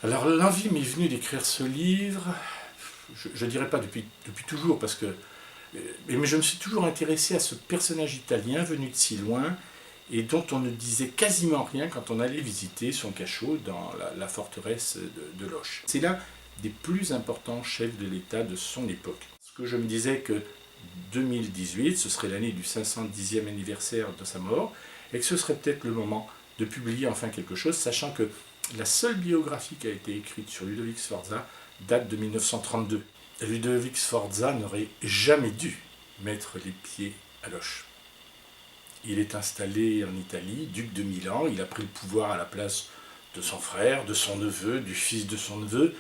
Alors l'envie m'est venue d'écrire ce livre, je ne dirais pas depuis toujours, parce que, mais je me suis toujours intéressé à ce personnage italien venu de si loin et dont on ne disait quasiment rien quand on allait visiter son cachot dans la forteresse de Loches. C'est l'un des plus importants chefs de l'État de son époque. Ce que je me disais que 2018, ce serait l'année du 510e anniversaire de sa mort, et que ce serait peut-être le moment de publier enfin quelque chose, sachant que la seule biographie qui a été écrite sur Ludovic Sforza date de 1932. Ludovic Sforza n'aurait jamais dû mettre les pieds à Loches. Il est installé en Italie, duc de Milan, il a pris le pouvoir à la place de son frère, de son neveu, du fils de son neveu.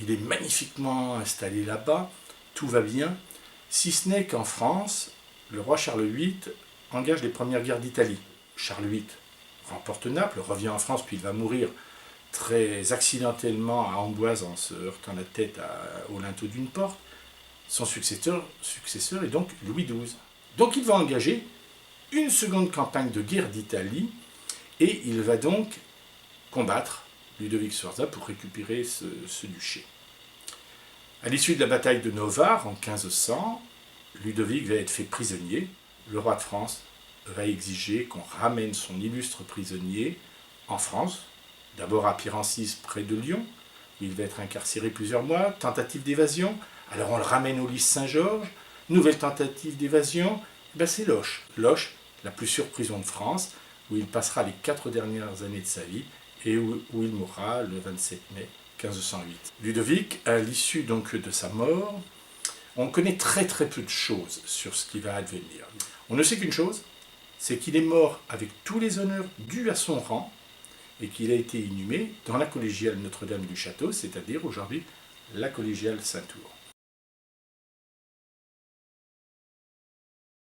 Il est magnifiquement installé là-bas, tout va bien, si ce n'est qu'en France, le roi Charles VIII engage les premières guerres d'Italie. Charles VIII remporte Naples, revient en France, puis il va mourir très accidentellement à Amboise en se heurtant la tête au linteau d'une porte. Son successeur est donc Louis XII. Donc il va engager une seconde campagne de guerre d'Italie et il va donc combattre Ludovic Sforza pour récupérer ce duché. À l'issue de la bataille de Novare en 1500, Ludovic va être fait prisonnier. Le roi de France va exiger qu'on ramène son illustre prisonnier en France, d'abord à Pirancis près de Lyon, où il va être incarcéré plusieurs mois, tentative d'évasion, alors on le ramène au Lys Saint-Georges, nouvelle tentative d'évasion, c'est Loches. Loches, la plus sûre prison de France, où il passera les 4 dernières années de sa vie et où il mourra le 27 mai 1508. Ludovic, à l'issue donc de sa mort, on connaît très peu de choses sur ce qui va advenir. On ne sait qu'une chose, c'est qu'il est mort avec tous les honneurs dus à son rang et qu'il a été inhumé dans la collégiale Notre-Dame du Château, c'est-à-dire aujourd'hui la collégiale Saint-Ours.